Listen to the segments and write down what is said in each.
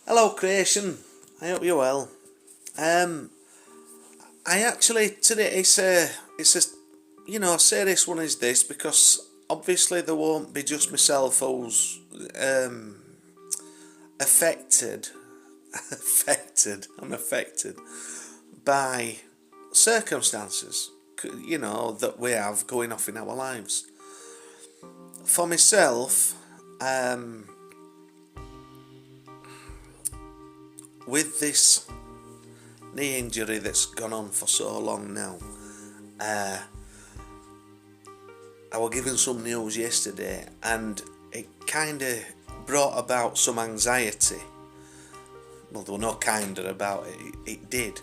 Hello, creation. I hope you're well. Um, I actually today it's a serious one is this because obviously there won't be just myself who's um affected, I'm affected by circumstances that we have going off in our lives. For myself, um, with this knee injury that's gone on for so long now. Uh, I was given some news yesterday, and it kind of brought about some anxiety. Well, there were no kinder about it did.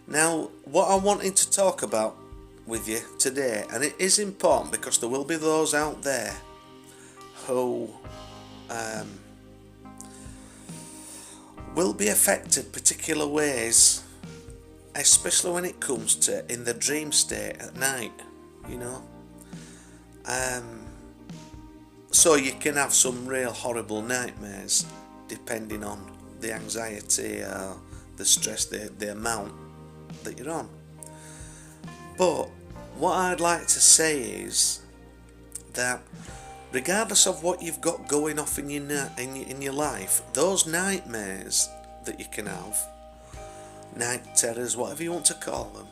Now, what I wanted to talk about with you today, and it is important because there will be those out there who um, will be affected particular ways, especially when it comes to in the dream state at night, you know. Um, so you can have some real horrible nightmares depending on the anxiety, the stress, the amount that you're on. But what I'd like to say is that regardless of what you've got going off in your life, those nightmares that you can have, night terrors, whatever you want to call them,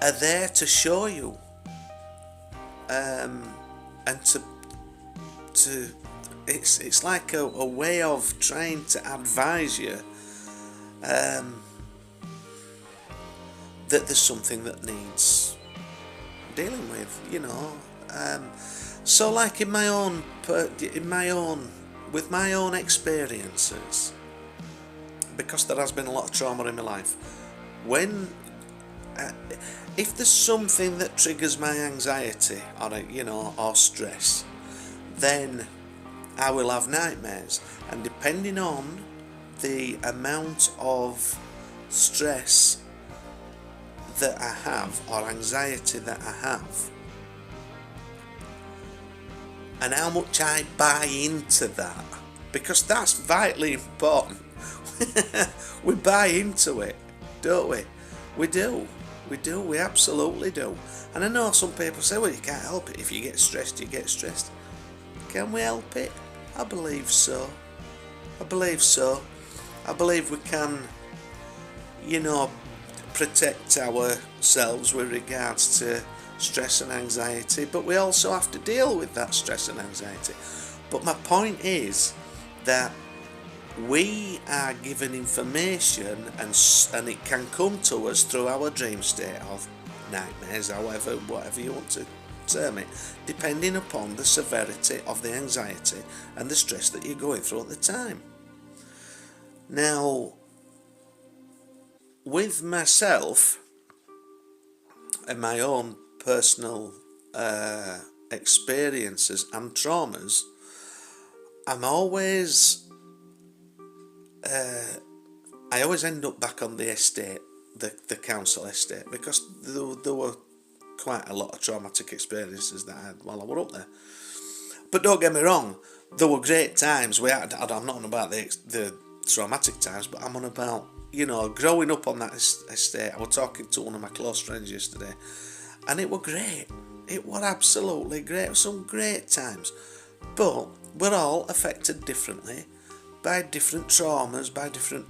are there to show you, and to it's like a way of trying to advise you that there's something that needs dealing with, so like in my own with my own experiences, because there has been a lot of trauma in my life. When if there's something that triggers my anxiety or stress, then I will have nightmares, and depending on the amount of stress that I have or anxiety that I have, and how much I buy into that, because that's vitally important. We buy into it, don't we? We absolutely do. And I know some people say, well, you can't help it. If you get stressed, you get stressed. Can we help it? I believe so. I believe we can, protect ourselves with regards to stress and anxiety, but we also have to deal with that stress and anxiety. But my point is that we are given information, and it can come to us through our dream state of nightmares, whatever you want to term it, depending upon the severity of the anxiety and the stress that you're going through at the time. Now, with myself and my own personal experiences and traumas, I'm always I always end up back on the estate, the council estate, because there were quite a lot of traumatic experiences that I had while I was up there. But don't get me wrong, there were great times. I'm not on about the traumatic times, but I'm on about growing up on that estate. I was talking to one of my close friends yesterday, and it was great. It was absolutely great. It was some great times, but we're all affected differently by different traumas, by different,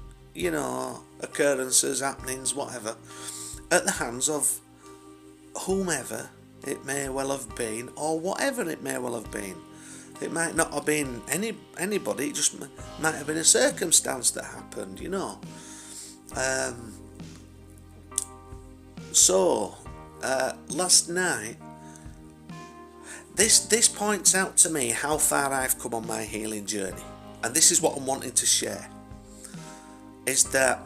occurrences, happenings, whatever, at the hands of whomever it may well have been, or whatever it may well have been. It might not have been anybody, it just might have been a circumstance that happened, So, last night, this points out to me how far I've come on my healing journey. And this is what I'm wanting to share, is that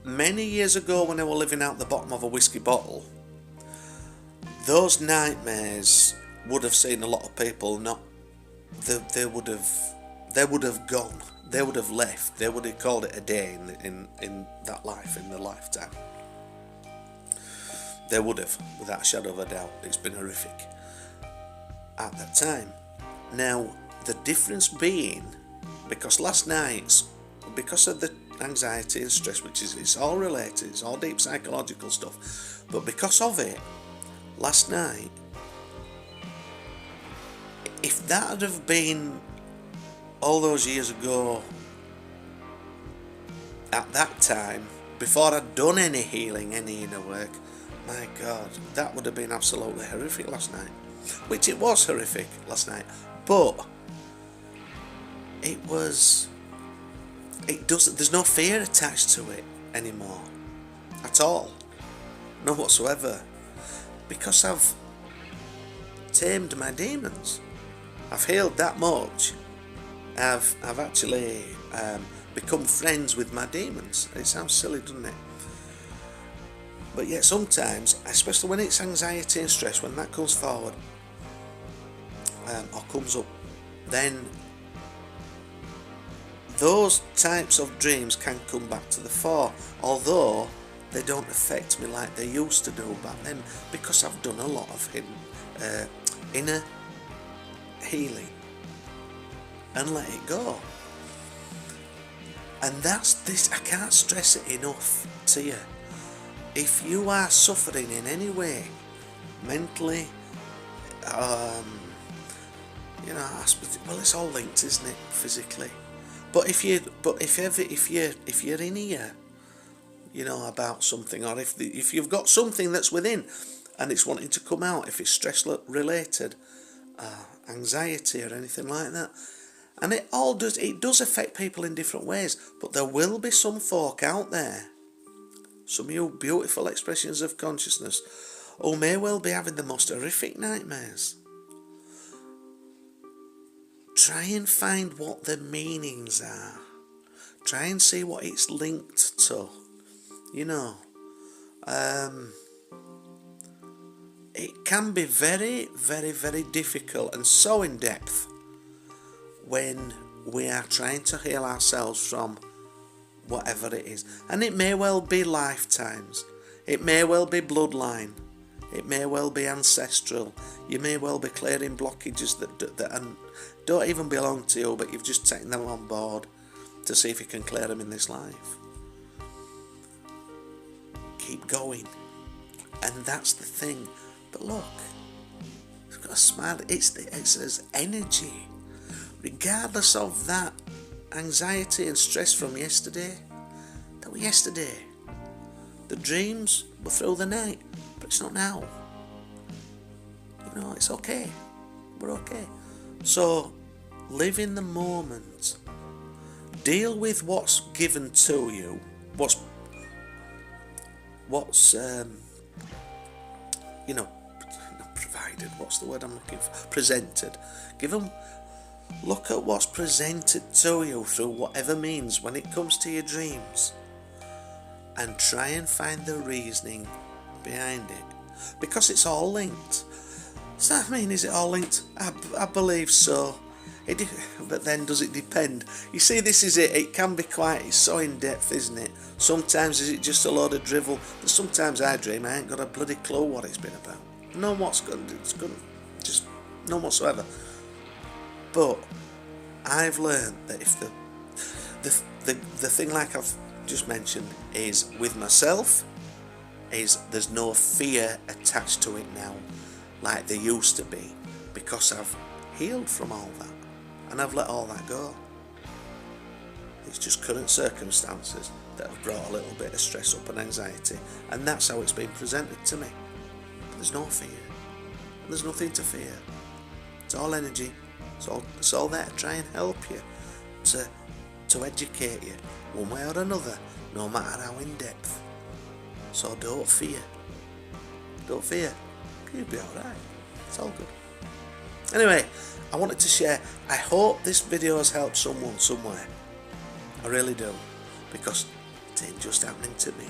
many years ago when I was living out the bottom of a whiskey bottle, those nightmares would have seen a lot of people they would have gone, they would have left, they would have called it a day in that life, in their lifetime. They would have, without a shadow of a doubt. It's been horrific at that time. Now, the difference being because last night, because of the anxiety and stress, which is, it's all related, it's all deep psychological stuff, but because of it, last night, if that had have been all those years ago, at that time, before I'd done any healing, any inner work, my God, that would have been absolutely horrific last night. Which it was horrific last night, but there's no fear attached to it anymore, at all, none whatsoever, because I've tamed my demons. I've healed that much. I've actually become friends with my demons. It sounds silly, doesn't it? But yet sometimes, especially when it's anxiety and stress, when that comes forward or comes up, then those types of dreams can come back to the fore, although they don't affect me like they used to do back then, because I've done a lot of inner healing and let it go. And that's this, I can't stress it enough to you. If you are suffering in any way, mentally, well, it's all linked, isn't it, physically? But if you're in here, about something, or if you've got something that's within, and it's wanting to come out, if it's stress related, anxiety or anything like that, and it does affect people in different ways. But there will be some folk out there, some of you beautiful expressions of consciousness, who may well be having the most horrific nightmares. Try and find what the meanings are. Try and see what it's linked to. It can be very, very, very difficult and so in depth when we are trying to heal ourselves from whatever it is. And it may well be lifetimes. It may well be bloodline. It may well be ancestral. You may well be clearing blockages that don't even belong to you, but you've just taken them on board to see if you can clear them in this life. Keep going. And that's the thing. But look, it's got a smile. It's as energy. Regardless of that anxiety and stress from yesterday, that was yesterday. The dreams were through the night, but it's not now. It's okay. We're okay. So, live in the moment. Deal with what's given to you. What's provided. What's the word I'm looking for? Presented. Look at what's presented to you through whatever means when it comes to your dreams, and try and find the reasoning behind it, because it's all linked. Does that mean, is it all linked? I believe so. But then does it depend? You see, this is it. It can be it's so in depth, isn't it? Sometimes is it just a load of drivel? Sometimes I dream I ain't got a bloody clue what it's been about. It's good, just none whatsoever. But I've learned that if the thing, like I've just mentioned, is with myself, is there's no fear attached to it now like there used to be, because I've healed from all that and I've let all that go. It's just current circumstances that have brought a little bit of stress up and anxiety, and that's how it's been presented to me. But there's no fear. There's nothing to fear. It's all energy. It's all there to try and help you, to educate you one way or another, no matter how in depth. So don't fear. Don't fear. You'll be alright. It's all good. Anyway, I wanted to share. I hope this video has helped someone somewhere. I really do. Because it ain't just happening to me.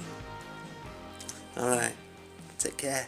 Alright. Take care.